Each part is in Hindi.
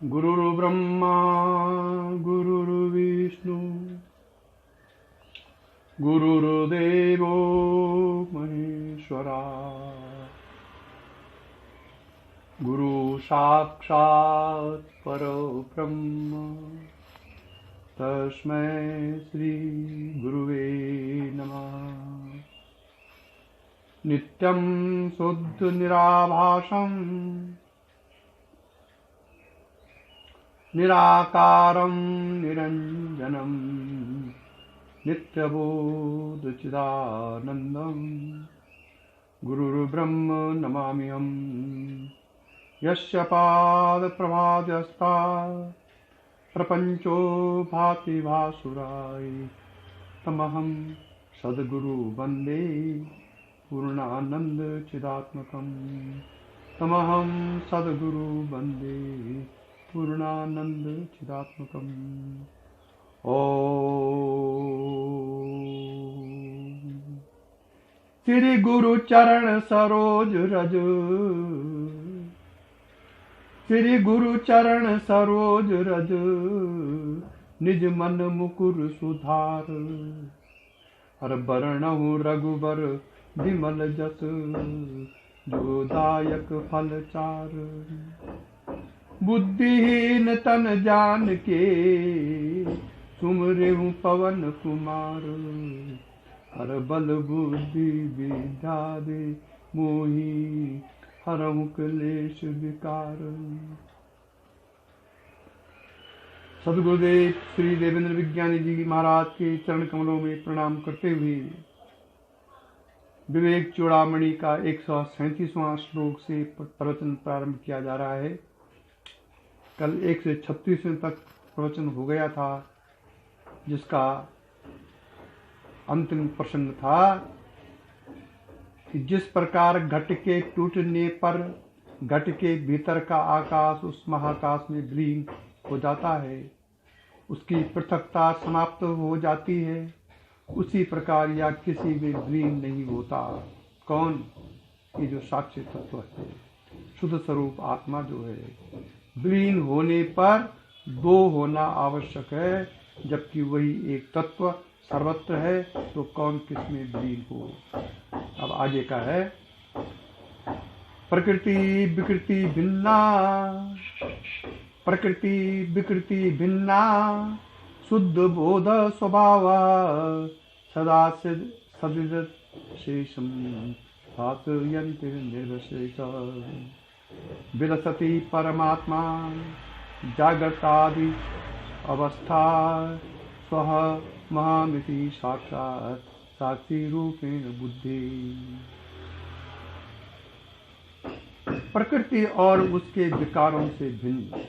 गुरुर्ब्रह्मा गुरुर्विष्णु गुरुर्देवो महेश्वरा गुरु साक्षात् परब्रह्म तस्मै श्री गुरुवे नमः। नित्यं शुद्ध निराभासं निराकारं निरञ्जनं नित्यबोधचिदानन्दं गुरुर्ब्रह्म नमाम्यहम्। यस्य पादप्रभाद्यस्ता प्रपञ्चो भाति भासुराय तमहं सद्गुरु वन्दे पूर्णानन्द चिदात्मकम्। तमहं सद्गुरु वन्दे पूर्णानंद चिदात्मकम्। ओम श्री गुरु चरण सरोज रज, श्री गुरु चरण सरोज रज, निज मन मुकुर सुधार। हर बरनहु रघुबर विमल जस, जो दायक फल चार। बुद्धिहीन तन जान के, सुमरेहु पवन कुमार। हर बल बुद्धि विद्या दे, मोहि हरहु क्लेश विकार। सद्गुरुदेव श्री देवेंद्र विज्ञानी जी महाराज के चरण कमलों में प्रणाम करते हुए विवेक चूड़ामणि का 137वां श्लोक से प्रवचन प्रारंभ किया जा रहा है। कल 1 से 36 तक प्रवचन हो गया था, जिसका अंतिम प्रश्न था कि जिस प्रकार घट के टूटने पर घट के भीतर का आकाश उस महाकाश में विलीन हो जाता है, उसकी पृथकता समाप्त हो जाती है, उसी प्रकार या किसी में विलीन नहीं होता। कौन? ये जो साक्षी तत्व है, शुद्ध स्वरूप आत्मा जो है। विलीन होने पर दो होना आवश्यक है, जबकि वही एक तत्व सर्वत्र है, तो कौन किसमें विलीन हो। अब आगे का है, प्रकृति विकृति भिन्ना, प्रकृति विकृति भिन्ना, शुद्ध बोध स्वभाव, सदा सदित शेषम भासयन्ति निर्विशेष। विलसति परमात्मा जागृतादि अवस्था, स्वः महामिति साक्षात् साक्षी रूपेण बुद्धि। प्रकृति और उसके विकारों से भिन्न,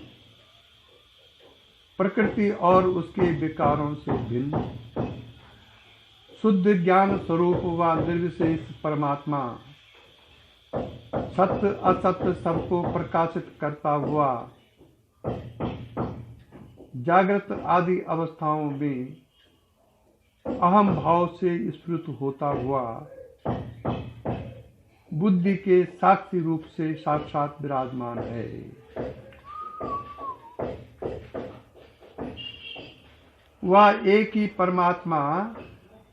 प्रकृति और उसके विकारों से भिन्न शुद्ध ज्ञान स्वरूप व निर्विशेष परमात्मा सत्य असत्य सबको प्रकाशित करता हुआ जागृत आदि अवस्थाओं में अहम भाव से स्फुरित होता हुआ बुद्धि के साक्षी रूप से साक्षात विराजमान है। वह एक ही परमात्मा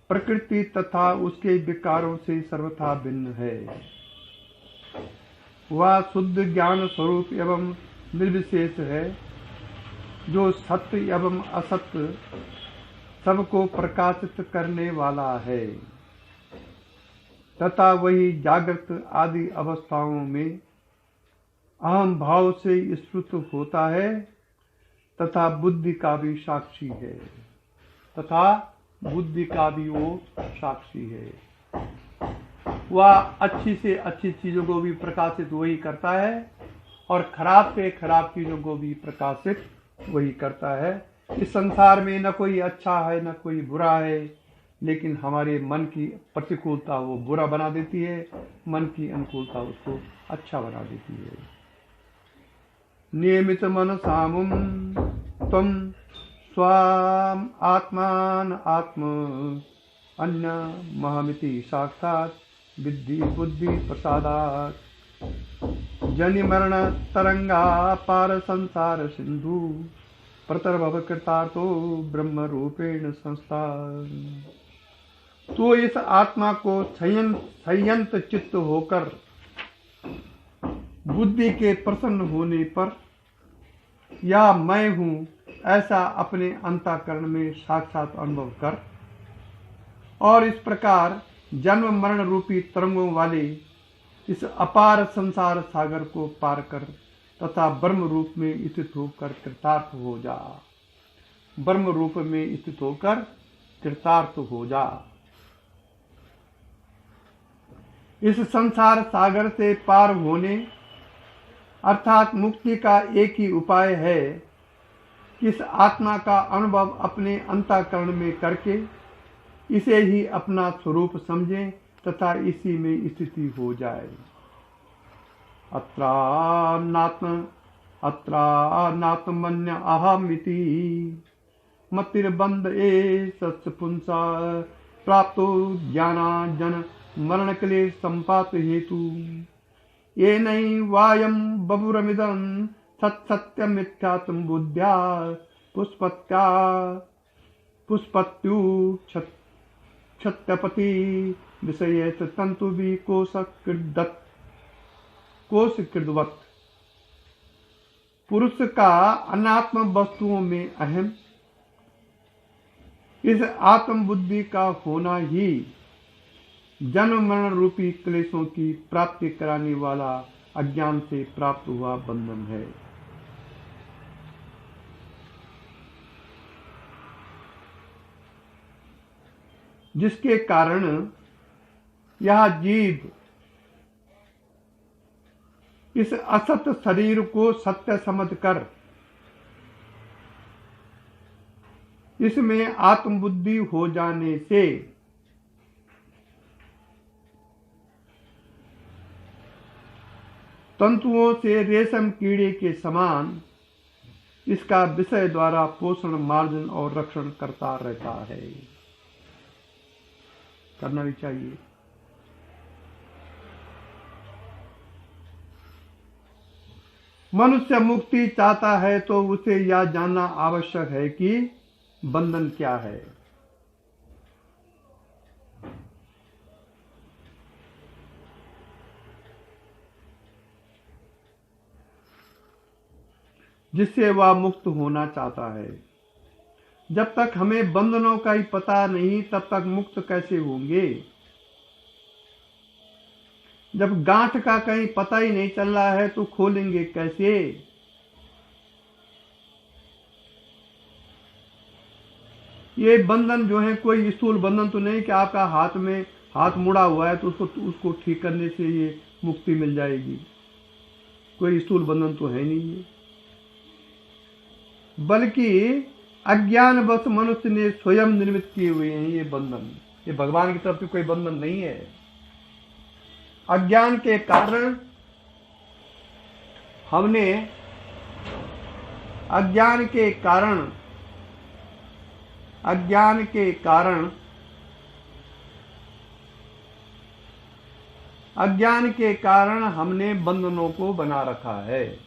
प्रकृति तथा उसके विकारों से सर्वथा भिन्न है। वह शुद्ध ज्ञान स्वरूप एवं निर्विशेष है, जो सत्य एवं असत्य सबको प्रकाशित करने वाला है, तथा वही जागृत आदि अवस्थाओं में अहम भाव से स्फुरित होता है, तथा बुद्धि का भी साक्षी है, तथा बुद्धि का भी वो साक्षी है। वह अच्छी से अच्छी चीजों को भी प्रकाशित वही करता है, और खराब से खराब चीजों को भी प्रकाशित वही करता है। इस संसार में न कोई अच्छा है न कोई बुरा है, लेकिन हमारे मन की प्रतिकूलता वो बुरा बना देती है, मन की अनुकूलता उसको अच्छा बना देती है। नियमित मन सामुम त्वं स्वाम आत्मान आत्म अन्य महमिति साक्षात् विद्धि बुद्धि प्रसादात्। जनि मरण तरंगा पार संसार सिंधु प्रतर्भव कृतार्थो ब्रह्म रूपेण संस्था। तो इस आत्मा को संयंत चित्त होकर बुद्धि के प्रसन्न होने पर या मैं हूं ऐसा अपने अंतःकरण में साक्षात अनुभव कर और इस प्रकार जन्म मरण रूपी तरंगों वाले इस अपार संसार सागर को पार कर तथा ब्रह्म रूप में स्थित होकर कृतार्थ हो जा। ब्रह्म रूप में स्थित होकर कृतार्थ हो जा। इस संसार सागर से पार होने अर्थात मुक्ति का एक ही उपाय है कि इस आत्मा का अनुभव अपने अंतःकरण में करके इसे ही अपना स्वरूप समझें तथा इसी में स्थिति हो जाए। अत्रानात्मन्य अहमिति मतिर्बंध सत्स पुंसा प्राप्तो ज्ञानाजन मरण क्लेश संपात हेतु ये नहीं वायम बभुरमिदं सत्सत्य मिथ्यात्म बुद्ध्या पुष्पत्यु क्षत्यपति विषय तंतु भी कोश कृदवत। पुरुष का अनात्म वस्तुओं में अहम इस आत्म बुद्धि का होना ही जन्म मरण रूपी क्लेशों की प्राप्ति कराने वाला अज्ञान से प्राप्त हुआ बंधन है। जिसके कारण यह जीव इस असत शरीर को सत्य समझकर इसमें आत्मबुद्धि हो जाने से तंतुओं से रेशम कीड़े के समान इसका विषय द्वारा पोषण मार्जन और रक्षण करता रहता है। करना भी चाहिए। मनुष्य मुक्ति चाहता है तो उसे यह जानना आवश्यक है कि बंधन क्या है। जिससे वह मुक्त होना चाहता है। जब तक हमें बंधनों का ही पता नहीं तब तक मुक्त कैसे होंगे। जब गांठ का कहीं पता ही नहीं चल रहा है तो खोलेंगे कैसे। ये बंधन जो है कोई स्थूल बंधन तो नहीं कि आपका हाथ में हाथ मुड़ा हुआ है तो उसको ठीक करने से ये मुक्ति मिल जाएगी। कोई स्थूल बंधन तो है नहीं ये, बल्कि अज्ञानवश मनुष्य ने स्वयं निर्मित किए हुए हैं ये बंधन। ये भगवान की तरफ से कोई बंधन नहीं है। अज्ञान के कारण हमने अज्ञान के कारण हमने बंधनों को बना रखा है।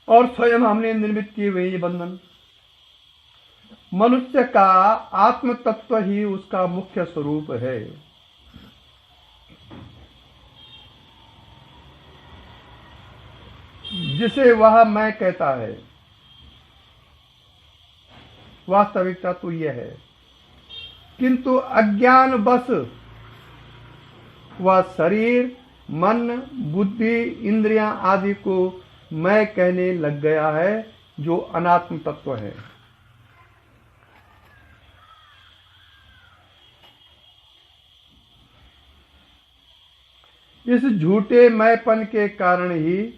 और स्वयं हमने निर्मित किए हुए ये बंधन। मनुष्य का आत्म तत्व ही उसका मुख्य स्वरूप है। जिसे वह मैं कहता है। वास्तविकता तो यह है, किंतु अज्ञानवश वह शरीर मन बुद्धि इंद्रियां आदि को मैं कहने लग गया है, जो अनात्म तत्व है। इस झूठे मैंपन के कारण ही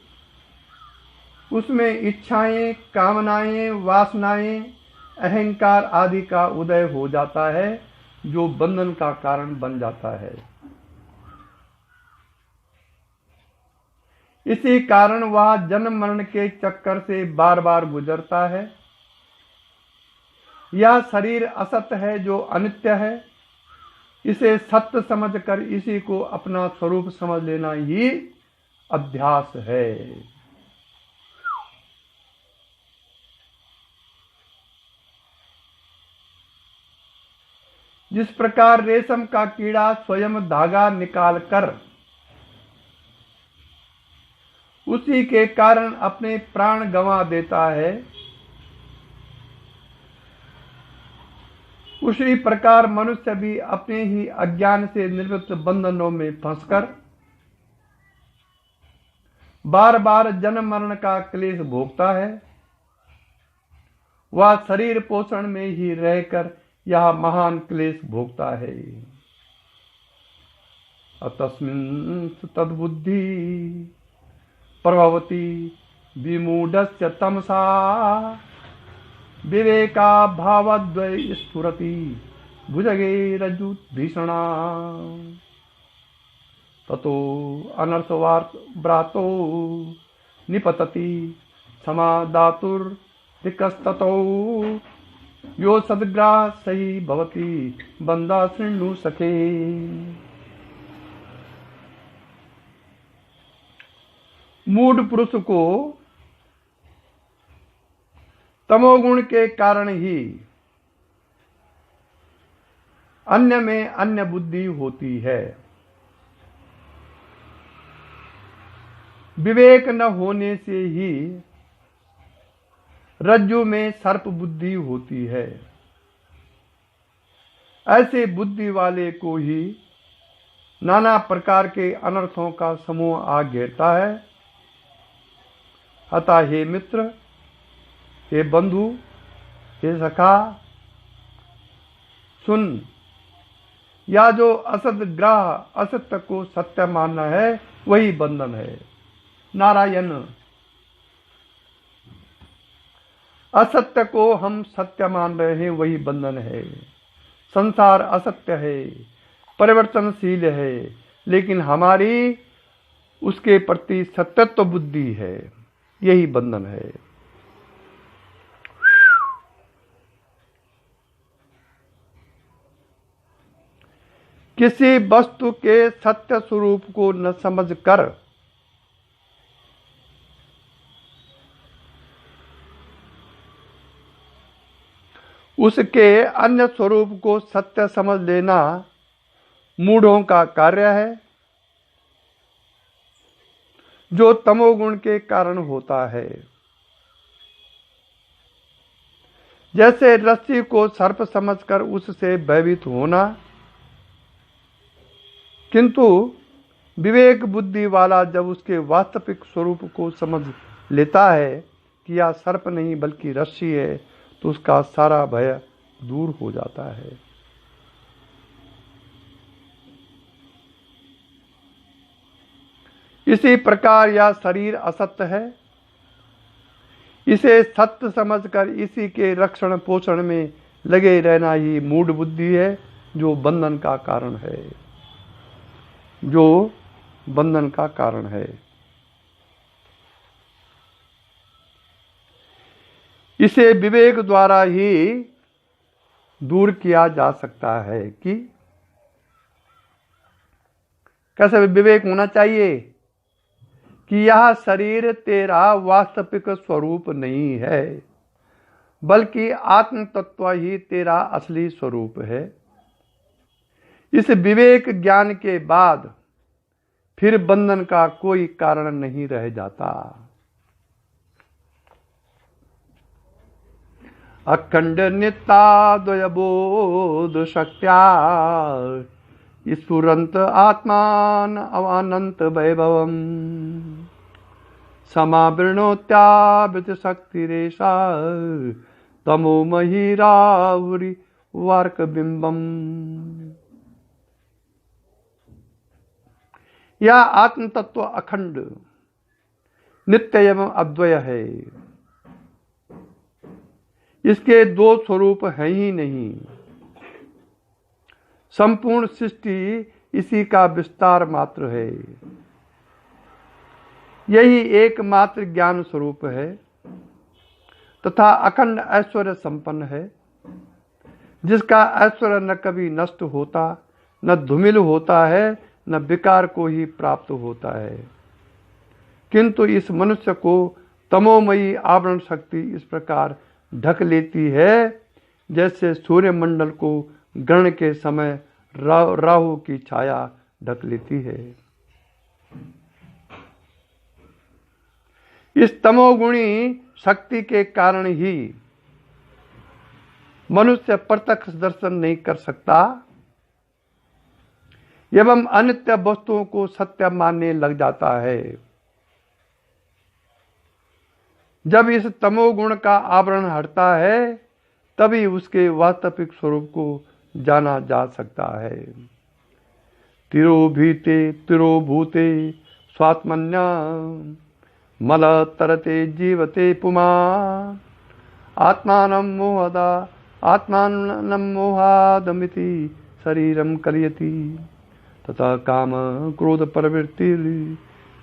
उसमें इच्छाएं कामनाएं वासनाएं अहंकार आदि का उदय हो जाता है, जो बंधन का कारण बन जाता है। इसी कारण वह जन्म मरण के चक्कर से बार बार गुजरता है यह शरीर असत है जो अनित्य है। इसे सत्य समझकर इसी को अपना स्वरूप समझ लेना ही अभ्यास है। जिस प्रकार रेशम का कीड़ा स्वयं धागा निकालकर उसी के कारण अपने प्राण गंवा देता है, उसी प्रकार मनुष्य भी अपने ही अज्ञान से निर्मित बंधनों में फंसकर बार बार जन्म मरण का क्लेश भोगता है। वह शरीर पोषण में ही रहकर यह महान क्लेश भोगता है। अतस्मिन् तद्बुद्धि प्रभवति विमूढ़स्य तमसा विवेका भावद्वय स्फुरति भुजगे रज्जु भीषणा ततो अनर्थवार्तो निपतति क्षमा दातुर्दिकस्ततो यो सद्ग्राह सही भवति बंदा शृणु सखे। मूढ़ पुरुष को तमोगुण के कारण ही अन्य में अन्य बुद्धि होती है। विवेक न होने से ही रज्जु में सर्प बुद्धि होती है। ऐसे बुद्धि वाले को ही नाना प्रकार के अनर्थों का समूह आ घेरता है। अतः हे मित्र, हे बंधु, हे सखा, सुन, या जो असत ग्राह असत्य को सत्य मानना है वही बंधन है। नारायण, असत्य को हम सत्य मान रहे हैं वही बंधन है। संसार असत्य है, परिवर्तनशील है, लेकिन हमारी उसके प्रति सत्यत्व बुद्धि है, यही बंधन है। किसी वस्तु के सत्य स्वरूप को न समझकर उसके अन्य स्वरूप को सत्य समझ लेना मूढ़ों का कार्य है, जो तमोगुण के कारण होता है। जैसे रस्सी को सर्प समझकर उससे भयभीत होना, किंतु विवेक बुद्धि वाला जब उसके वास्तविक स्वरूप को समझ लेता है कि यह सर्प नहीं बल्कि रस्सी है, तो उसका सारा भय दूर हो जाता है। इसी प्रकार यह शरीर असत्य है, इसे सत्य समझकर इसी के रक्षण पोषण में लगे रहना ही मूढ़ बुद्धि है, जो बंधन का कारण है, जो बंधन का कारण है। इसे विवेक द्वारा ही दूर किया जा सकता है। कि कैसे विवेक होना चाहिए कि यह शरीर तेरा वास्तविक स्वरूप नहीं है, बल्कि आत्म तत्व ही तेरा असली स्वरूप है। इस विवेक ज्ञान के बाद फिर बंधन का कोई कारण नहीं रह जाता। अखंड नित्याद्वय बोध शक्त्या स्फुरंत आत्मान अवानंत वैभवम समावृणोत्यावृत शक्तिरेषा तमो महिरावुरी वार्क बिंबम। यह आत्म तत्व अखंड नित्य एवं अद्वय है। इसके दो स्वरूप हैं ही नहीं। संपूर्ण सृष्टि इसी का विस्तार मात्र है। यही एकमात्र ज्ञान स्वरूप है तथा अखंड ऐश्वर्य संपन्न है। जिसका ऐश्वर्य न कभी नष्ट होता, न धूमिल होता है, न विकार को ही प्राप्त होता है। किंतु इस मनुष्य को तमोमयी आवरण शक्ति इस प्रकार ढक लेती है जैसे सूर्यमंडल को ग्रहण के समय राहु की छाया ढक लेती है। इस तमोगुणी शक्ति के कारण ही मनुष्य प्रत्यक्ष दर्शन नहीं कर सकता एवं अनित्य वस्तुओं को सत्य मानने लग जाता है। जब इस तमोगुण का आवरण हटता है तभी उसके वास्तविक स्वरूप को जाना जा सकता है। तिरोभीते तिरोभूते स्वात्मन्या मल तरते जीवते पुमा आत्मानं मोहादमिति शरीरम कलयति तथा काम क्रोध प्रवृत्ति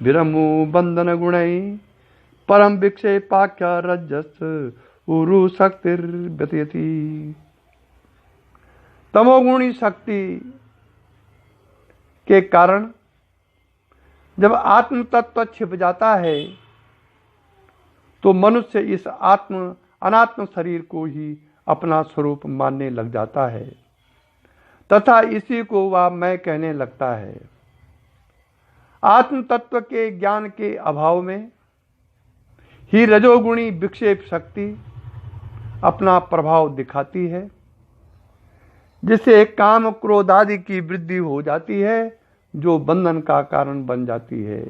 विरमो बंधन गुणै परम विक्षेपाख्या रजस उरु शक्तिर्व्यतीयति। तमोगुणी शक्ति के कारण जब आत्म तत्व छिप जाता है तो मनुष्य इस अनात्म शरीर को ही अपना स्वरूप मानने लग जाता है तथा इसी को वह मैं कहने लगता है। आत्म तत्व के ज्ञान के अभाव में ही रजोगुणी विक्षेप शक्ति अपना प्रभाव दिखाती है, जिससे काम क्रोध आदि की वृद्धि हो जाती है जो बंधन का कारण बन जाती है।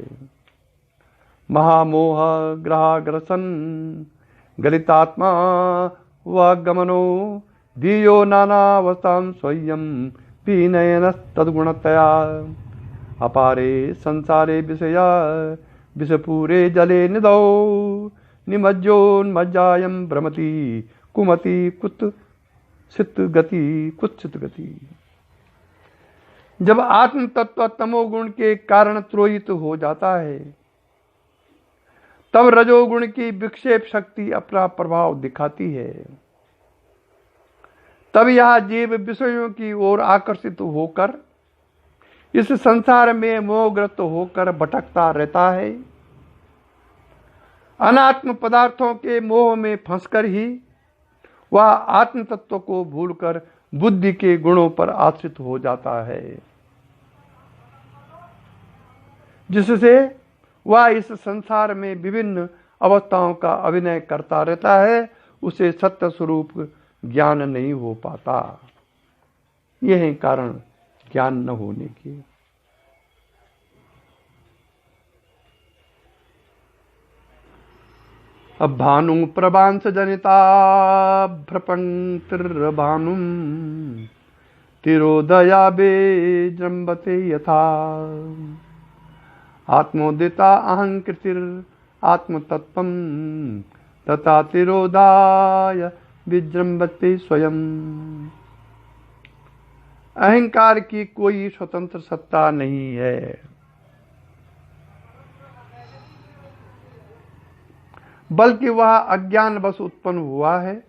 महामोह ग्रहाग्रसन गलितात्मा व गमनो दीयो नानावस्थां स्वयं पीनयन तद्गुणतया अपारे संसारे विषया विषपूरे जले निदौ निमज्जोन्मज्जायं भ्रमति कुमति कुत्सित गति। जब आत्म तत्व तमोगुण के कारण त्रोहित हो जाता है तब रजोगुण की विक्षेप शक्ति अपना प्रभाव दिखाती है। तब यह जीव विषयों की ओर आकर्षित होकर इस संसार में मोहग्रस्त होकर भटकता रहता है। अनात्म पदार्थों के मोह में फंसकर ही वह आत्म तत्व को भूलकर बुद्धि के गुणों पर आश्रित हो जाता है, जिससे वह इस संसार में विभिन्न अवस्थाओं का अभिनय करता रहता है। उसे सत्य स्वरूप ज्ञान नहीं हो पाता। यही कारण ज्ञान न होने के। अब भानु प्रभांस जनिता भ्रपंतिर्भानुम तिरोदया विजृंभते यथा आत्मोदिता अहंकृतिर आत्मतत्वं तथा तिरोदाय विजृंभते स्वयं। अहंकार की कोई स्वतंत्र सत्ता नहीं है, बल्कि वह अज्ञानवश उत्पन्न हुआ है,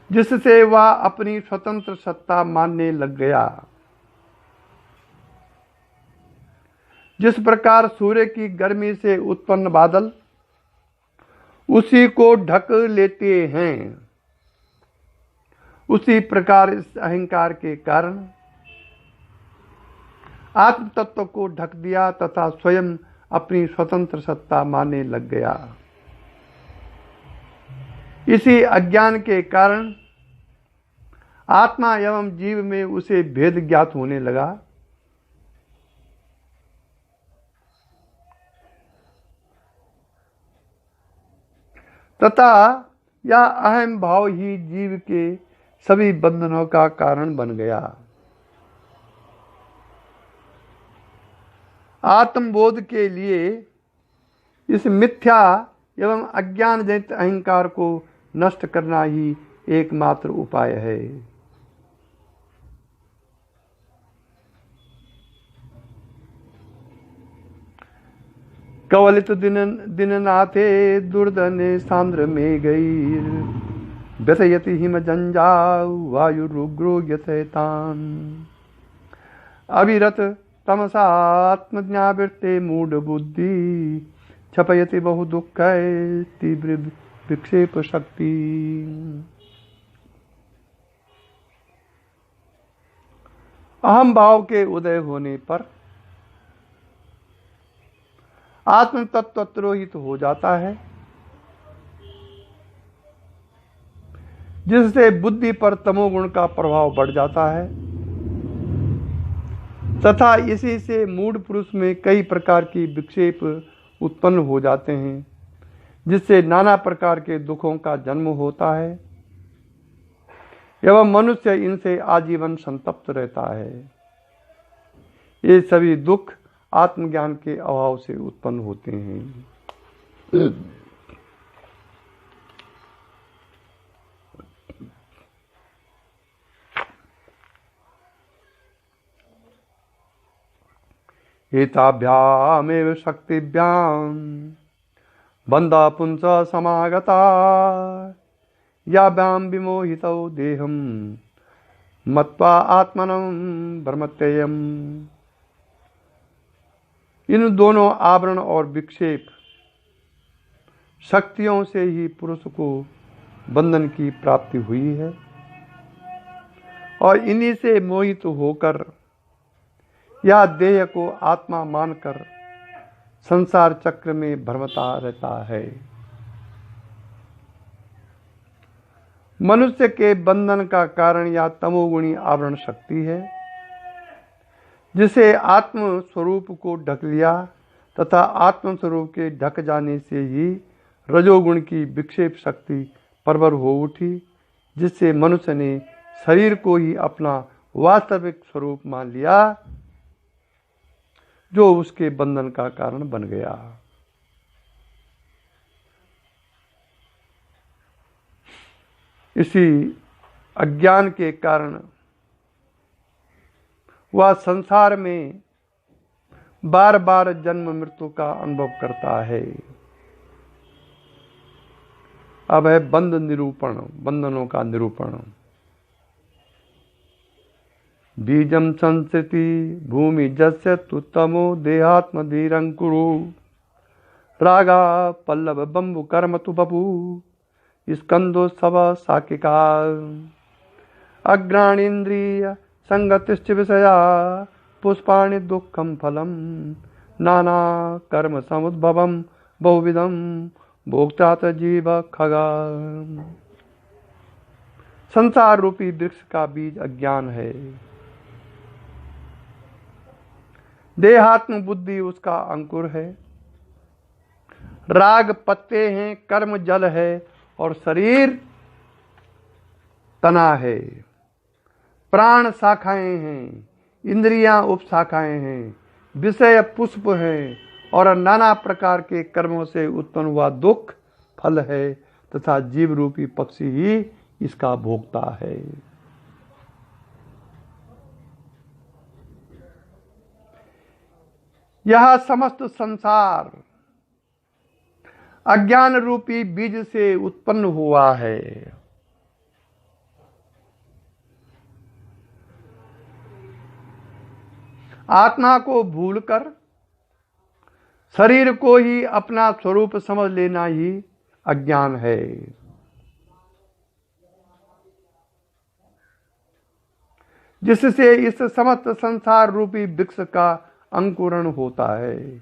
जिससे वह अपनी स्वतंत्र सत्ता मानने लग गया। जिस प्रकार सूर्य की गर्मी से उत्पन्न बादल उसी को ढक लेते हैं, उसी प्रकार इस अहंकार के कारण आत्म तत्व को ढक दिया तथा स्वयं अपनी स्वतंत्र सत्ता मानने लग गया। इसी अज्ञान के कारण आत्मा एवं जीव में उसे भेद ज्ञात होने लगा। तथा यह अहम भाव ही जीव के सभी बंधनों का कारण बन गया। आत्मबोध के लिए इस मिथ्या एवं अज्ञान जनित अहंकार को नष्ट करना ही एकमात्र उपाय है। कवलित दिननाथे दुर्दने सांद्र में गई व्यथयति हिम जंजाउ वायुरुग्रो यथेतान। अविरत तमसात्मज्ञावृत्ते मूढ़ बुद्धि छपयति बहु दुख तीव्र विक्षेप शक्ति। अहम भाव के उदय होने पर आत्म तत्व तिरोहित हो जाता है, जिससे बुद्धि पर तमोगुण का प्रभाव बढ़ जाता है तथा इसी से मूढ़ पुरुष में कई प्रकार की विक्षेप उत्पन्न हो जाते हैं, जिससे नाना प्रकार के दुखों का जन्म होता है एवं मनुष्य इनसे आजीवन संतप्त रहता है। ये सभी दुख आत्मज्ञान के अभाव से उत्पन्न होते हैं। एताभ्यामेव शक्तिभ्याम बंधा पुंस समागता याभ्याम विमोहितौ देहम मत्वा आत्मनं भ्रमत्ययम्। इन दोनों आवरण और विक्षेप शक्तियों से ही पुरुष को बंधन की प्राप्ति हुई है और इन्हीं से मोहित होकर या देह को आत्मा मानकर संसार चक्र में भ्रमता रहता है। मनुष्य के बंधन का कारण या तमोगुणी आवरण शक्ति है, जिसे आत्म स्वरूप को ढक लिया तथा आत्म स्वरूप के ढक जाने से ही रजोगुण की विक्षेप शक्ति प्रबल हो उठी, जिससे मनुष्य ने शरीर को ही अपना वास्तविक स्वरूप मान लिया, जो उसके बंधन का कारण बन गया। इसी अज्ञान के कारण वह संसार में बार बार जन्म मृत्यु का अनुभव करता है। अब है बंध निरूपण, बंधनों का निरूपण। बीजम संस्कृति भूमि जस्य तुतमो देहात्म धीरंकुरु रागा पल्लव बंबु कर्म तु बपू स्कंदो सब साकिका अग्राणीन्द्रिय संगतिश्च विषया पुष्पाणि दुःखम फलम नाना कर्म समुद्भवम बहुविधम भोक्तात जीव खगा। संसार रूपी वृक्ष का बीज अज्ञान है, देहात्म बुद्धि उसका अंकुर है, राग पत्ते हैं, कर्म जल है और शरीर तना है। प्राण शाखाएं हैं, इंद्रियां उपशाखाएं हैं, विषय पुष्प हैं और नाना प्रकार के कर्मों से उत्पन्न हुआ दुख फल है तथा जीव रूपी पक्षी ही इसका भोक्ता है। यह समस्त संसार अज्ञान रूपी बीज से उत्पन्न हुआ है। आत्मा को भूलकर शरीर को ही अपना स्वरूप समझ लेना ही अज्ञान है। जिससे इस समस्त संसार रूपी वृक्ष का अंकुरण होता है।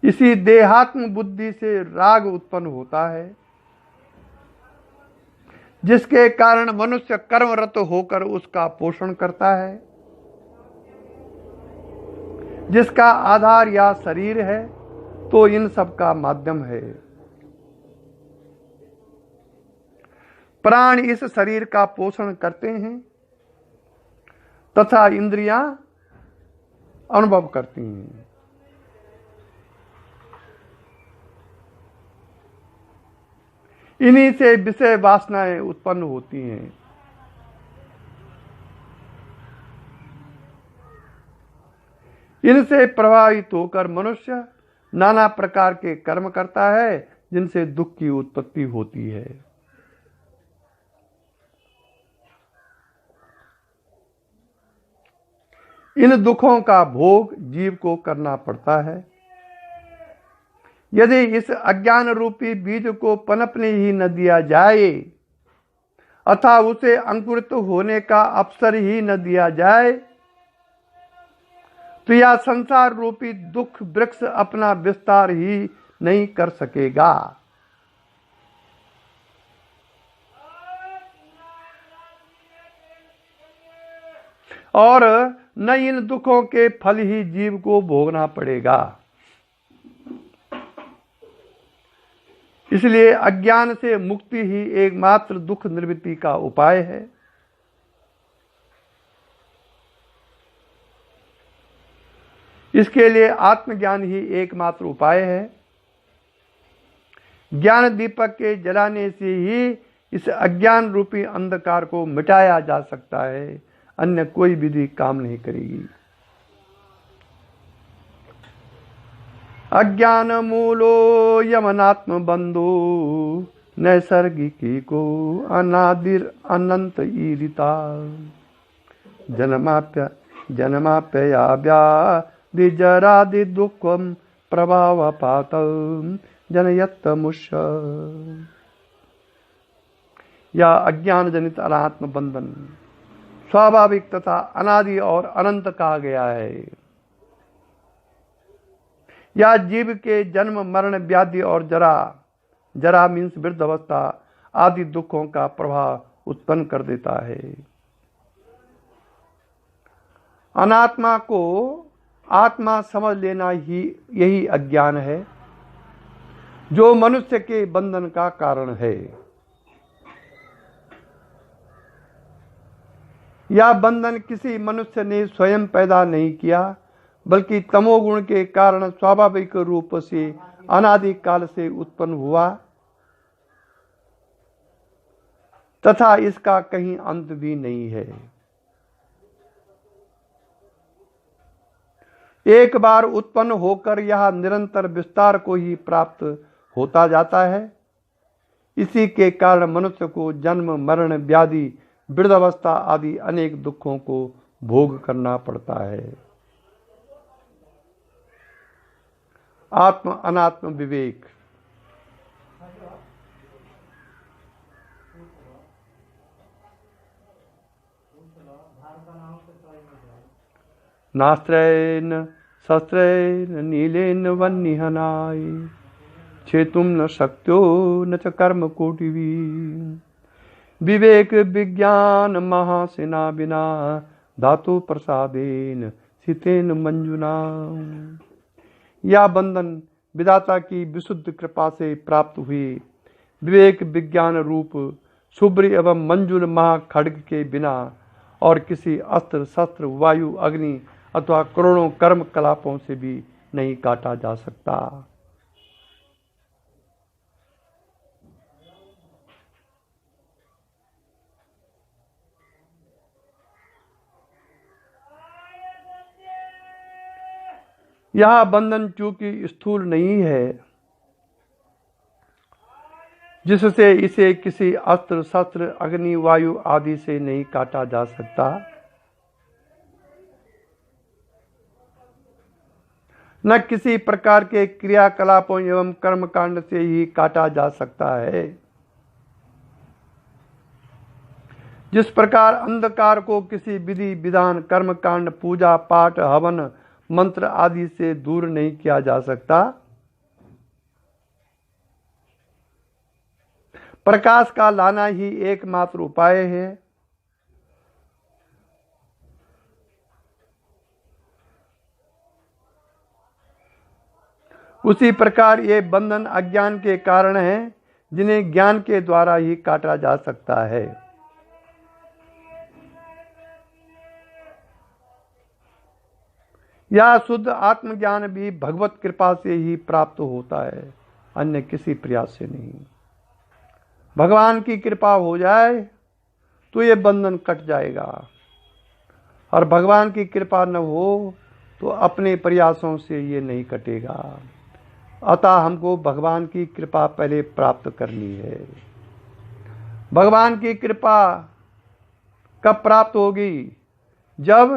इसी देहात्म बुद्धि से राग उत्पन्न होता है, जिसके कारण मनुष्य कर्मरत होकर उसका पोषण करता है, जिसका आधार या शरीर है तो इन सब का माध्यम है। प्राण इस शरीर का पोषण करते हैं तथा इंद्रियां अनुभव करती हैं। इन्हीं से विषय वासनाएं उत्पन्न होती हैं। इनसे प्रभावित होकर मनुष्य नाना प्रकार के कर्म करता है जिनसे दुख की उत्पत्ति होती है। इन दुखों का भोग जीव को करना पड़ता है। यदि इस अज्ञान रूपी बीज को पनपने ही न दिया जाए अथवा उसे अंकुरित होने का अवसर ही न दिया जाए तो यह संसार रूपी दुख वृक्ष अपना विस्तार ही नहीं कर सकेगा और न इन दुखों के फल ही जीव को भोगना पड़ेगा। इसलिए अज्ञान से मुक्ति ही एकमात्र दुख निवृत्ति का उपाय है। इसके लिए आत्मज्ञान ही एकमात्र उपाय है। ज्ञान दीपक के जलाने से ही इस अज्ञान रूपी अंधकार को मिटाया जा सकता है, अन्य कोई विधि काम नहीं करेगी। अज्ञान मूलो यमनात्म बंधु नैसर्गिकी को अनादिर अनंत ईरिता जन्माप्यया व्याधिजरादि दुःखम प्रभावपात जनयत्तमुष। या अज्ञान जनित अनात्म बंधन स्वाभाविक तथा अनादि और अनंत कहा गया है। या जीव के जन्म मरण व्याधि और जरा मीन्स वृद्धावस्था आदि दुखों का प्रभाव उत्पन्न कर देता है। अनात्मा को आत्मा समझ लेना ही यही अज्ञान है जो मनुष्य के बंधन का कारण है। यह बंधन किसी मनुष्य ने स्वयं पैदा नहीं किया बल्कि तमोगुण के कारण स्वाभाविक रूप से अनादि काल से उत्पन्न हुआ तथा इसका कहीं अंत भी नहीं है। एक बार उत्पन्न होकर यह निरंतर विस्तार को ही प्राप्त होता जाता है। इसी के कारण मनुष्य को जन्म मरण व्याधि वृद्धावस्था आदि अनेक दुखों को भोग करना पड़ता है। आत्म अनात्म विवेक। नास्त्रैन शस्त्रैन नीलेन वह्निहनाय छेतुम न शक्यो न च कर्म कोटिवी विवेक विज्ञान महासेना बिना धातु प्रसादेन सितेन मंजुना। यह बंधन विधाता की विशुद्ध कृपा से प्राप्त हुई विवेक विज्ञान रूप शुभ्र एवं मंजुल महाखड्ग के बिना और किसी अस्त्र शस्त्र वायु अग्नि अथवा करोड़ों कर्म कलापों से भी नहीं काटा जा सकता। यह बंधन चूंकि स्थूल नहीं है जिससे इसे किसी अस्त्र शस्त्र अग्नि वायु आदि से नहीं काटा जा सकता, न किसी प्रकार के क्रियाकलापों एवं कर्मकांड से ही काटा जा सकता है। जिस प्रकार अंधकार को किसी विधि विधान कर्मकांड पूजा पाठ हवन मंत्र आदि से दूर नहीं किया जा सकता, प्रकाश का लाना ही एकमात्र उपाय है। उसी प्रकार ये बंधन अज्ञान के कारण है जिन्हें ज्ञान के द्वारा ही काटा जा सकता है। यह शुद्ध आत्मज्ञान भी भगवत कृपा से ही प्राप्त होता है, अन्य किसी प्रयास से नहीं। भगवान की कृपा हो जाए तो ये बंधन कट जाएगा, और भगवान की कृपा न हो तो अपने प्रयासों से ये नहीं कटेगा। अतः हमको भगवान की कृपा पहले प्राप्त करनी है। भगवान की कृपा कब प्राप्त होगी? जब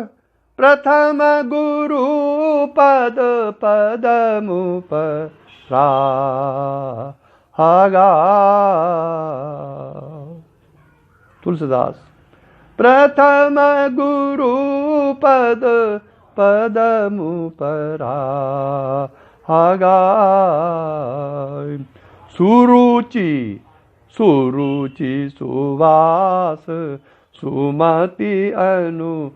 प्रथम गुरु पद पदमु परागा। तुलसीदास। प्रथम गुरु पद पदमु परागा। सुरुचि सुरुचि सुवास सुमति अनुरागा।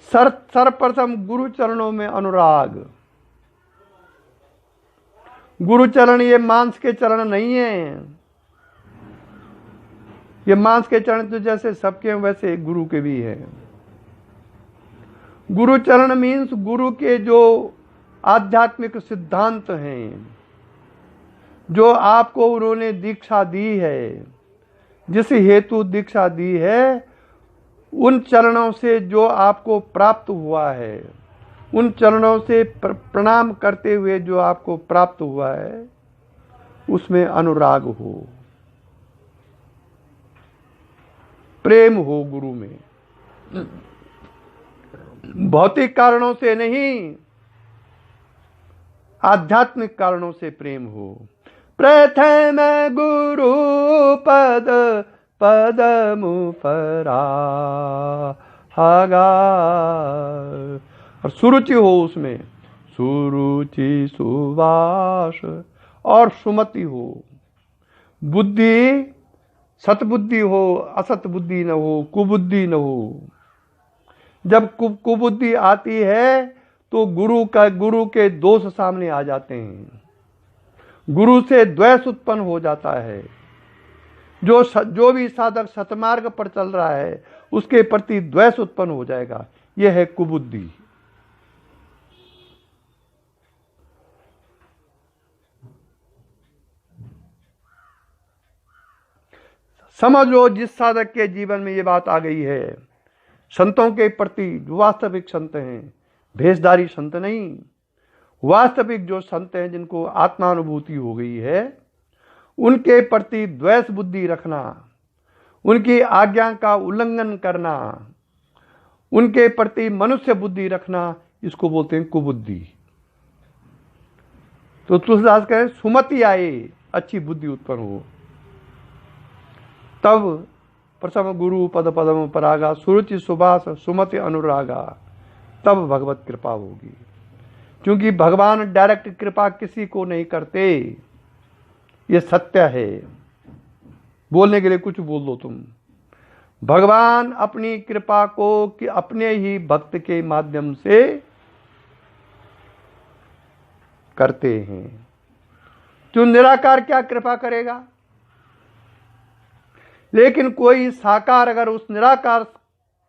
सर्वप्रथम गुरु चरणों में अनुराग। गुरु चरण ये मांस के चरण नहीं है। ये मांस के चरण तो जैसे सबके हैं वैसे गुरु के भी हैं। गुरु चरण मीन्स गुरु के जो आध्यात्मिक सिद्धांत हैं, जो आपको उन्होंने दीक्षा दी है, जिस हेतु दीक्षा दी है, उन चरणों से जो आपको प्राप्त हुआ है, उन चरणों से प्रणाम करते हुए जो आपको प्राप्त हुआ है, उसमें अनुराग हो, प्रेम हो गुरु में। भौतिक कारणों से नहीं, आध्यात्मिक कारणों से प्रेम हो। प्रथम गुरु पद पदमु परागा। और सुरुचि हो उसमें, सुरुचि सुवास और सुमति हो। बुद्धि सतबुद्धि हो, असत बुद्धि न हो, कुबुद्धि न हो। जब कुबुद्धि आती है तो गुरु के दोष सामने आ जाते हैं। गुरु से द्वेष उत्पन्न हो जाता है। जो भी साधक सतमार्ग पर चल रहा है उसके प्रति द्वेष उत्पन्न हो जाएगा। यह है कुबुद्धि। समझ लो, जिस साधक के जीवन में ये बात आ गई है, संतों के प्रति, जो वास्तविक संत हैं, भेषधारी संत नहीं, वास्तविक जो संत हैं जिनको आत्मानुभूति हो गई है, उनके प्रति द्वेष बुद्धि रखना, उनकी आज्ञा का उल्लंघन करना, उनके प्रति मनुष्य बुद्धि रखना, इसको बोलते हैं कुबुद्धि। तो तुलसीदास कहे सुमति आए, अच्छी बुद्धि उत्पन्न हो, तब प्रथम गुरु पद पदम परागा, सुरुचि सुभाष सुमति अनुरागा, तब भगवत कृपा होगी। क्योंकि भगवान डायरेक्ट कृपा किसी को नहीं करते, ये सत्य है। बोलने के लिए कुछ बोल दो तुम। भगवान अपनी कृपा को कि अपने ही भक्त के माध्यम से करते हैं। तो निराकार क्या कृपा करेगा? लेकिन कोई साकार अगर उस निराकार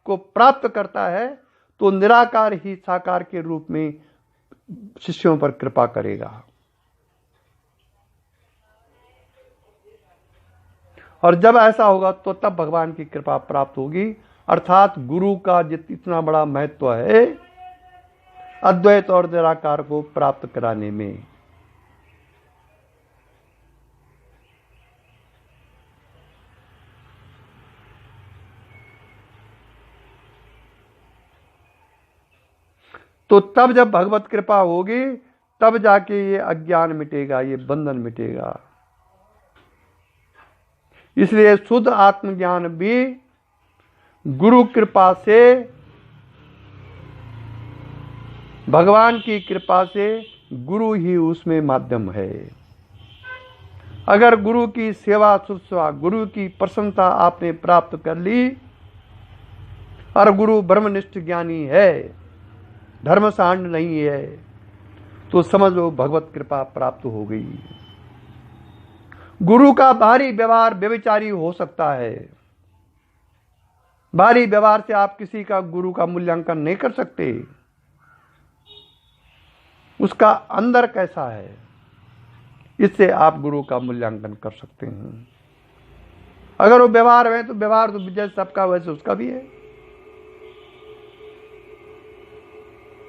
को प्राप्त करता है तो निराकार ही साकार के रूप में शिष्यों पर कृपा करेगा। और जब ऐसा होगा तो तब भगवान की कृपा प्राप्त होगी। अर्थात गुरु का जितना बड़ा महत्व है अद्वैत और निराकार को प्राप्त कराने में। तो तब जब भगवत कृपा होगी तब जाके ये अज्ञान मिटेगा, ये बंधन मिटेगा। इसलिए शुद्ध आत्मज्ञान भी गुरु कृपा से, भगवान की कृपा से, गुरु ही उसमें माध्यम है। अगर गुरु की सेवा शुश्रूषा, गुरु की प्रसन्नता आपने प्राप्त कर ली और गुरु ब्रह्मनिष्ठ ज्ञानी है, धर्म सांड नहीं है, तो समझ लो भगवत कृपा प्राप्त हो गई। गुरु का बाहरी व्यवहार व्यभिचारी हो सकता है। बाहरी व्यवहार से आप किसी का गुरु का मूल्यांकन नहीं कर सकते। उसका अंदर कैसा है, इससे आप गुरु का मूल्यांकन कर सकते हैं। अगर वो व्यवहार है तो व्यवहार तो जैसे सबका वैसे उसका भी है।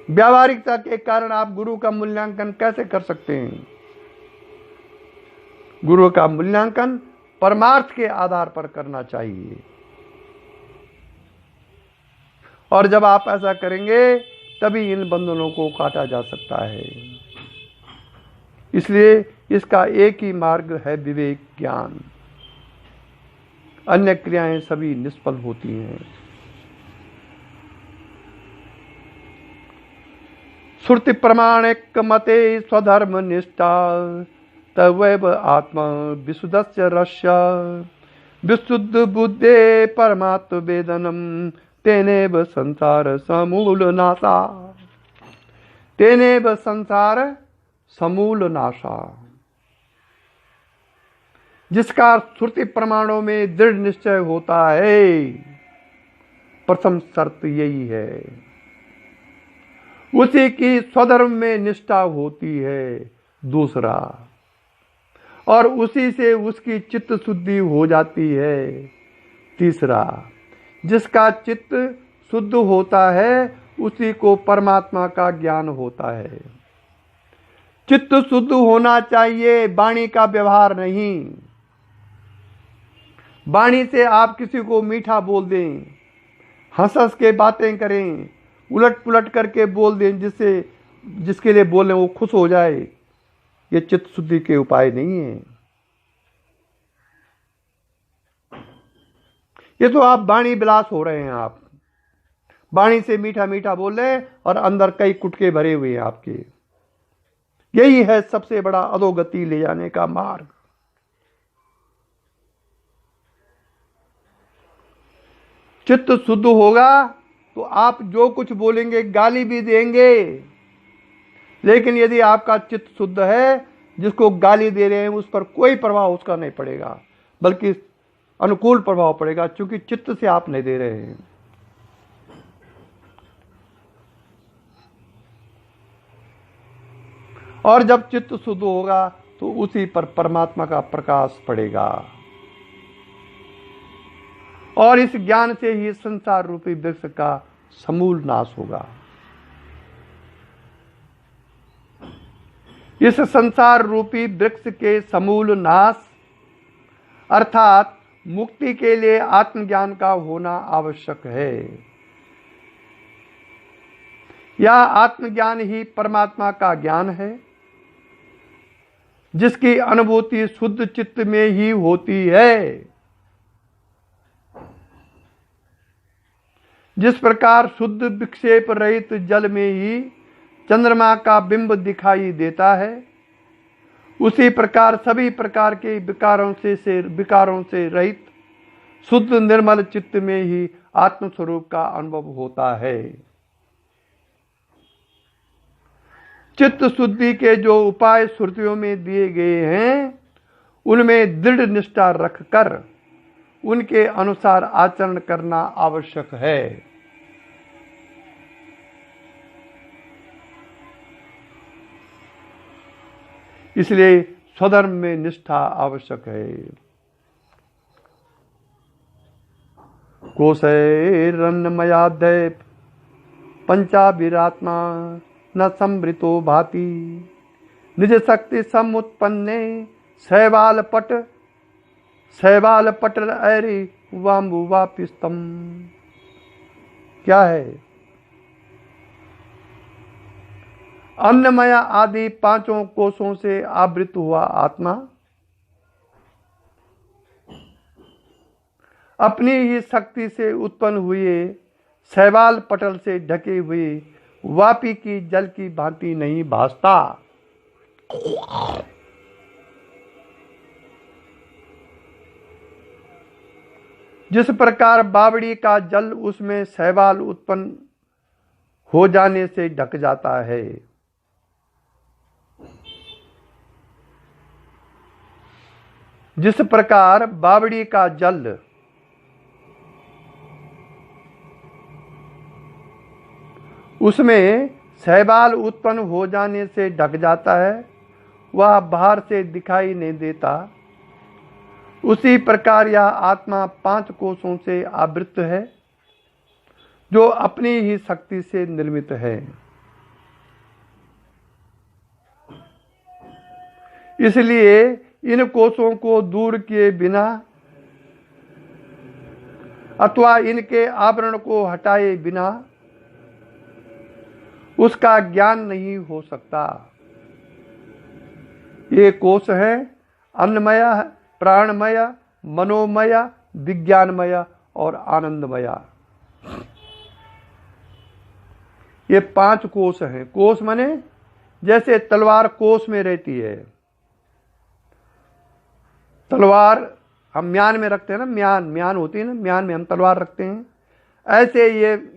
व्यावहारिकता के कारण आप गुरु का मूल्यांकन कैसे कर सकते हैं? गुरु का मूल्यांकन परमार्थ के आधार पर करना चाहिए, और जब आप ऐसा करेंगे तभी इन बंधनों को काटा जा सकता है। इसलिए इसका एक ही मार्ग है, विवेक ज्ञान। अन्य क्रियाएं सभी निष्फल होती हैं। श्रुति प्रमाणिक मते स्वधर्म निष्ठा तवैव आत्मा विशुद्धस्य रस्य विशुद्ध बुद्धे परमात्म वेदनम तेनेव संसार समूल नाशा। तेनेव संसार समूल नाशा। जिसका श्रुति प्रमाणों में दृढ़ निश्चय होता है, प्रथम शर्त यही है। उसी की स्वधर्म में निष्ठा होती है, दूसरा, और उसी से उसकी चित्त शुद्धि हो जाती है, तीसरा। जिसका चित्त शुद्ध होता है उसी को परमात्मा का ज्ञान होता है। चित्त शुद्ध होना चाहिए, वाणी का व्यवहार नहीं। वाणी से आप किसी को मीठा बोल दें, हंस हंस के बातें करें, उलट पुलट करके बोल दें, जिसके लिए बोले वो खुश हो जाए, ये चित्त शुद्धि के उपाय नहीं है। ये तो आप वाणी विलास हो रहे हैं। आप वाणी से मीठा मीठा बोल रहे हैं और अंदर कई कुटके भरे हुए हैं आपके। यही है सबसे बड़ा अधोगति ले जाने का मार्ग। चित्त शुद्ध होगा तो आप जो कुछ बोलेंगे, गाली भी देंगे, लेकिन यदि आपका चित्त शुद्ध है, जिसको गाली दे रहे हैं उस पर कोई प्रभाव उसका नहीं पड़ेगा, बल्कि अनुकूल प्रभाव पड़ेगा, क्योंकि चित्त से आप नहीं दे रहे हैं। और जब चित्त शुद्ध होगा तो उसी पर परमात्मा का प्रकाश पड़ेगा, और इस ज्ञान से ही संसार रूपी वृक्ष का समूल नाश होगा। इस संसार रूपी वृक्ष के समूल नाश अर्थात मुक्ति के लिए आत्मज्ञान का होना आवश्यक है। यह आत्मज्ञान ही परमात्मा का ज्ञान है, जिसकी अनुभूति शुद्ध चित्त में ही होती है। जिस प्रकार शुद्ध विक्षेप रहित जल में ही चंद्रमा का बिंब दिखाई देता है, उसी प्रकार सभी प्रकार के विकारों से रहित शुद्ध निर्मल चित्त में ही आत्मस्वरूप का अनुभव होता है। चित्त शुद्धि के जो उपाय श्रुतियों में दिए गए हैं, उनमें दृढ़ निष्ठा रखकर उनके अनुसार आचरण करना आवश्यक है। इसलिए स्वधर्म में निष्ठा आवश्यक है। कोशैरन्नमयाद्य पंचाभिरात्मा न संवृतो भाति निज शक्ति समुत्पन्ने शैवाल पटल ऐरि वाम्बु वापिस्तम। क्या है? अन्नमय आदि पांचों कोशों से आवृत हुआ आत्मा अपनी ही शक्ति से उत्पन्न हुए शैवाल पटल से ढके हुए वापी की जल की भांति नहीं भासता। जिस प्रकार बावड़ी का जल उसमें शैवाल उत्पन्न हो जाने से ढक जाता है, जिस प्रकार बावड़ी का जल उसमें शैवाल उत्पन्न हो जाने से ढक जाता है, वह बाहर से दिखाई नहीं देता, उसी प्रकार यह आत्मा पांच कोशों से आवृत है, जो अपनी ही शक्ति से निर्मित है। इसलिए इन कोशों को दूर किए बिना अथवा इनके आवरण को हटाए बिना उसका ज्ञान नहीं हो सकता। ये कोश है अन्नमय, प्राणमय, मनोमय, विज्ञानमय और आनंदमय। ये 5 कोश हैं। कोश माने जैसे तलवार कोश में रहती है। तलवार हम म्यान में रखते हैं ना, म्यान होती है ना, म्यान में हम तलवार रखते हैं। ऐसे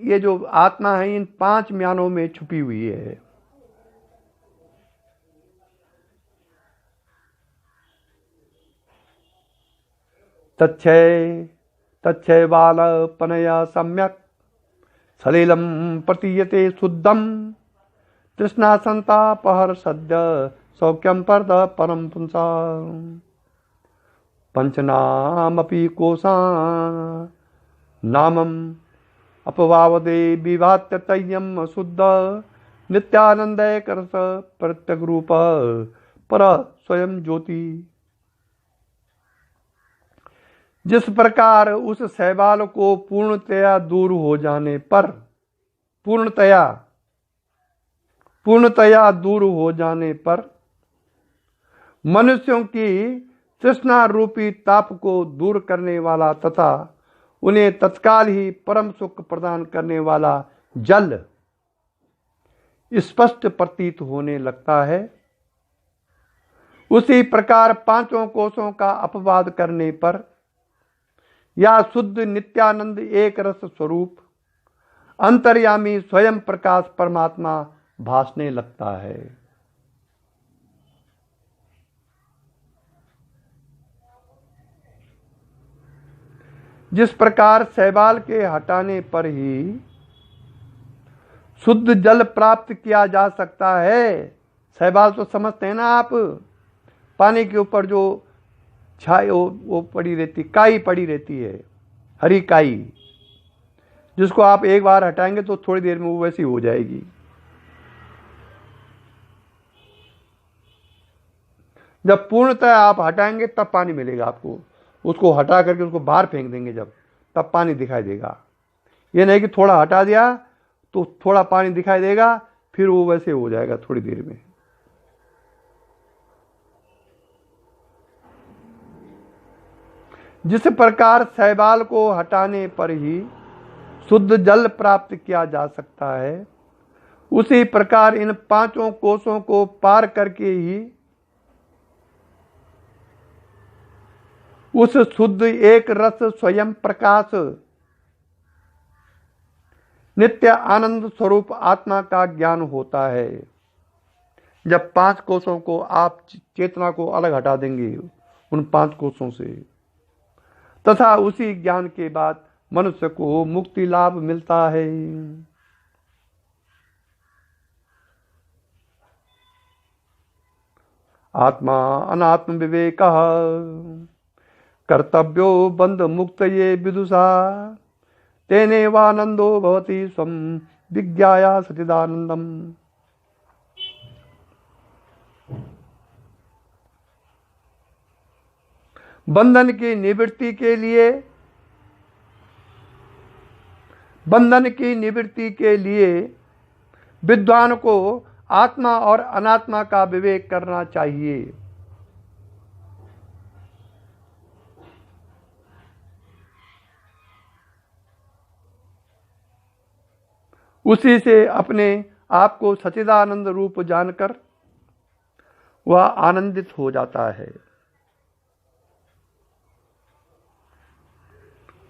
ये जो आत्मा है इन 5 म्यानों में छुपी हुई है। तच्छय बालपनया सम्यक सलिलम प्रतीयते शुद्धम तृष्णा संतापहर सद्य सौख्यम परद परम पुंसा पंचनामपि कोशा नामम अपवावदे विभात्य तय्यम शुद्ध नित्यानंदय करस प्रत्यग रूप पर स्वयं ज्योति। जिस प्रकार उस शैवाल को पूर्णतया दूर हो जाने पर, पूर्णतया दूर हो जाने पर मनुष्यों की तृष्णा रूपी ताप को दूर करने वाला तथा उन्हें तत्काल ही परम सुख प्रदान करने वाला जल स्पष्ट प्रतीत होने लगता है, उसी प्रकार 5 कोशों का अपवाद करने पर या शुद्ध नित्यानंद एक रस स्वरूप अंतर्यामी स्वयं प्रकाश परमात्मा भासने लगता है। जिस प्रकार शैवाल के हटाने पर ही शुद्ध जल प्राप्त किया जा सकता है। शैवाल तो समझते हैं ना आप, पानी के ऊपर जो छाई वो पड़ी रहती, काई पड़ी रहती है, हरी काई, जिसको आप एक बार हटाएंगे तो थोड़ी देर में वो वैसी हो जाएगी। जब पूर्णतः आप हटाएंगे तब पानी मिलेगा आपको। उसको हटा करके उसको बाहर फेंक देंगे जब, तब पानी दिखाई देगा। ये नहीं कि थोड़ा हटा दिया तो थोड़ा पानी दिखाई देगा, फिर वो वैसे हो जाएगा थोड़ी देर में। जिस प्रकार शैवाल को हटाने पर ही शुद्ध जल प्राप्त किया जा सकता है, उसी प्रकार इन 5 कोशों को पार करके ही उस शुद्ध एक रस स्वयं प्रकाश नित्य आनंद स्वरूप आत्मा का ज्ञान होता है। जब 5 कोशों को आप चेतना को अलग हटा देंगे उन 5 कोशों से, तथा उसी ज्ञान के बाद मनुष्य को मुक्ति लाभ मिलता है। आत्मा अनात्म विवेक कर्तव्यो बंध मुक्त ये विदुषा तेने वानंदो भवति स्वम विज्ञाया सचिदानंदम। बंधन की निवृत्ति के लिए विद्वान को आत्मा और अनात्मा का विवेक करना चाहिए। उसी से अपने आप को सच्चिदानंद रूप जानकर वह आनंदित हो जाता है।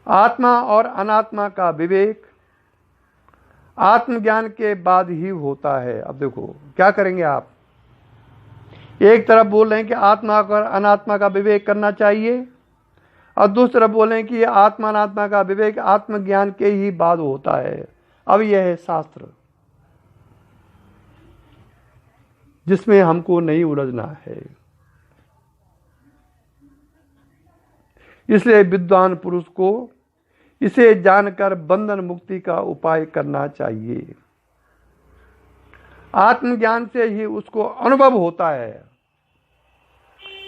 आत्मा और अनात्मा का विवेक आत्मज्ञान के बाद ही होता है। अब देखो क्या करेंगे आप, एक तरफ बोल रहे हैं कि आत्मा और अनात्मा का विवेक करना चाहिए, और दूसरी तरफ बोल रहे हैं कि ये आत्मा अनात्मा का विवेक आत्मज्ञान के ही बाद होता है। अब यह है शास्त्र जिसमें हमको नहीं उलझना है। इसलिए विद्वान पुरुष को इसे जानकर बंधन मुक्ति का उपाय करना चाहिए। आत्मज्ञान से ही उसको अनुभव होता है।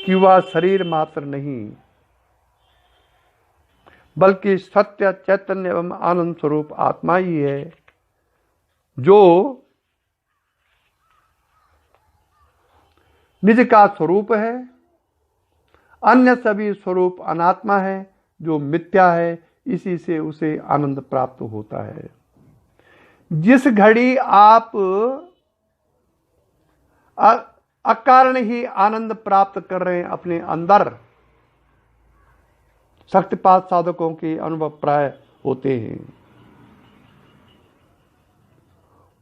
कि वह शरीर मात्र नहीं बल्कि सत्य चैतन्य एवं आनंद स्वरूप आत्मा ही है, जो निज का स्वरूप है। अन्य सभी स्वरूप अनात्मा है जो मिथ्या है, इसी से उसे आनंद प्राप्त होता है। जिस घड़ी आप अकारण ही आनंद प्राप्त कर रहे हैं अपने अंदर, शक्तिपात साधकों के अनुभव प्राय होते हैं,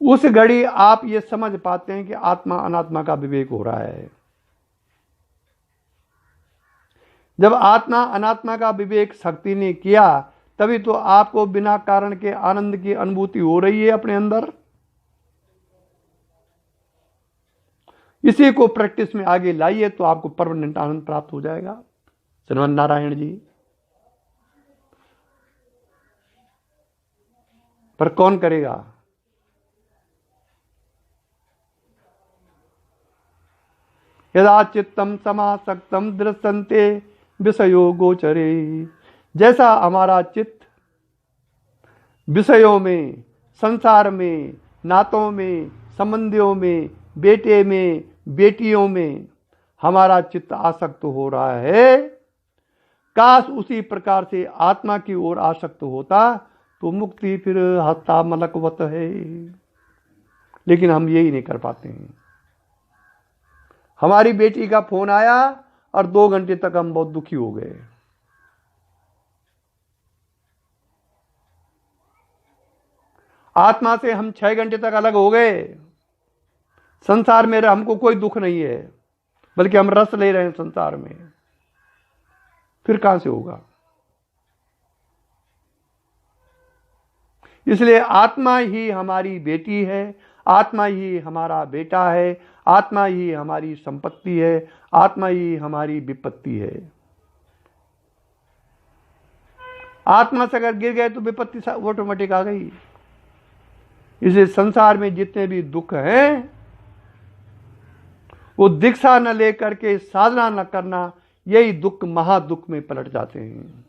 उस घड़ी आप ये समझ पाते हैं कि आत्मा अनात्मा का विवेक हो रहा है। जब आत्मा अनात्मा का विवेक शक्ति ने किया, तभी तो आपको बिना कारण के आनंद की अनुभूति हो रही है अपने अंदर। इसी को प्रैक्टिस में आगे लाइए तो आपको परमानेंट आनंद प्राप्त हो जाएगा। श्रीमन नारायण जी। पर कौन करेगा? यदा चित्तम समासक्तम दृश्यन्ते विषयो गोचरे। जैसा हमारा चित्त विषयों में, संसार में, नातों में, संबंधियों में, बेटे में, बेटियों में हमारा चित्त आसक्त हो रहा है, काश उसी प्रकार से आत्मा की ओर आसक्त होता तो मुक्ति फिर हस्ता मलकवत है। लेकिन हम यही नहीं कर पाते हैं। हमारी बेटी का फोन आया और 2 घंटे तक हम बहुत दुखी हो गए। आत्मा से हम 6 घंटे तक अलग हो गए। संसार में हमको कोई दुख नहीं है, बल्कि हम रस ले रहे हैं संसार में। फिर कहां से होगा? इसलिए आत्मा ही हमारी बेटी है, आत्मा ही हमारा बेटा है, आत्मा ही हमारी संपत्ति है, आत्मा ही हमारी विपत्ति है। आत्मा से अगर गिर गए तो विपत्ति ऑटोमेटिक आ गई। इसलिए संसार में जितने भी दुख हैं, वो दीक्षा न लेकर के साधना न करना, यही दुख महादुख में पलट जाते हैं।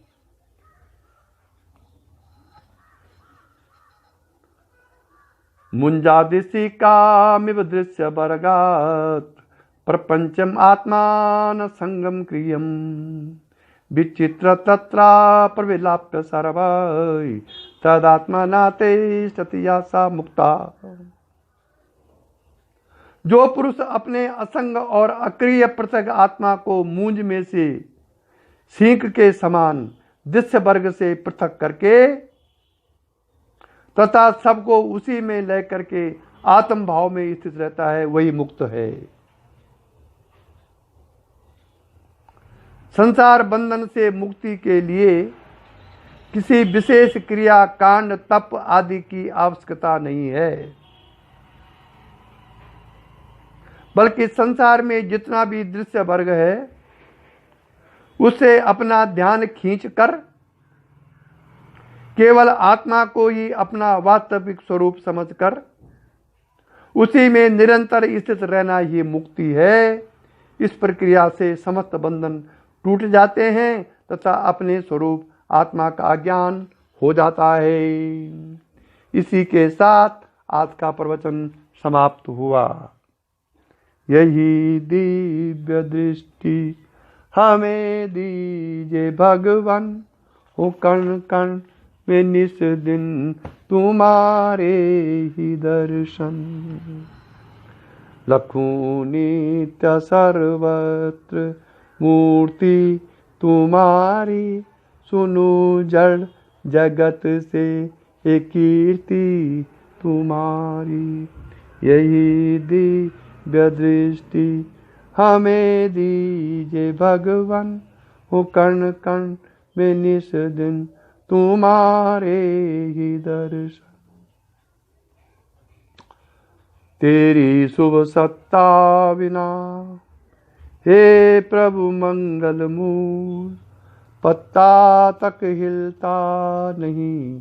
मुंजादिशी कामिव दृश्य वर्गात प्रपंचम आत्मान संगम क्रियम विचित्र तत्रा प्रविलाप्य सर्वै तदात्मनाते सतियासा मुक्ता। जो पुरुष अपने असंग और अक्रिय पृथक आत्मा को मूंज में से सींक के समान दृश्य वर्ग से पृथक करके तथा सबको उसी में ले करके आत्म भाव में स्थित रहता है, वही मुक्त है। संसार बंधन से मुक्ति के लिए किसी विशेष क्रिया, कांड, तप आदि की आवश्यकता नहीं है, बल्कि संसार में जितना भी दृश्य वर्ग है उससे अपना ध्यान खींचकर केवल आत्मा को ही अपना वास्तविक स्वरूप समझकर उसी में निरंतर स्थित रहना ही मुक्ति है। इस प्रक्रिया से समस्त बंधन टूट जाते हैं तथा अपने स्वरूप आत्मा का ज्ञान हो जाता है। इसी के साथ आज का प्रवचन समाप्त हुआ। यही दिव्य दृष्टि हमें दीजिए भगवान, हो कण कण में निस दिन तुम्हारे ही दर्शन। लखूं नित्य सर्वत्र मूर्ति तुम्हारी, सुनो जड़ जगत से एक कीर्ति तुम्हारी। यही दिव्य दृष्टि हमें दीजिए भगवान, हो कण कण में निस दिन तुम्हारे ही दर्शन। तेरी शुभ सत्ता बिना हे प्रभु मंगल मूल, पत्ता तक हिलता नहीं,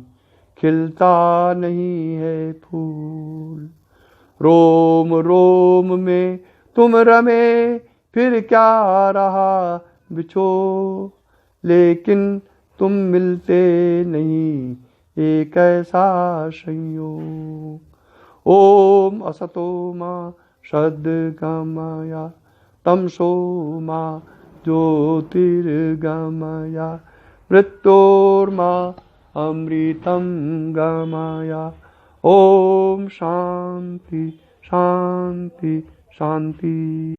खिलता नहीं है फूल। रोम रोम में तुम रमे फिर क्या रहा बिछो, लेकिन तुम मिलते नहीं, एक ऐसा संयोग। ओम असतो मा सद्गमय तमसो मा ज्योतिर्गमय मृत्योर्मा अमृतं गमय। ओम शांति शांति शांति।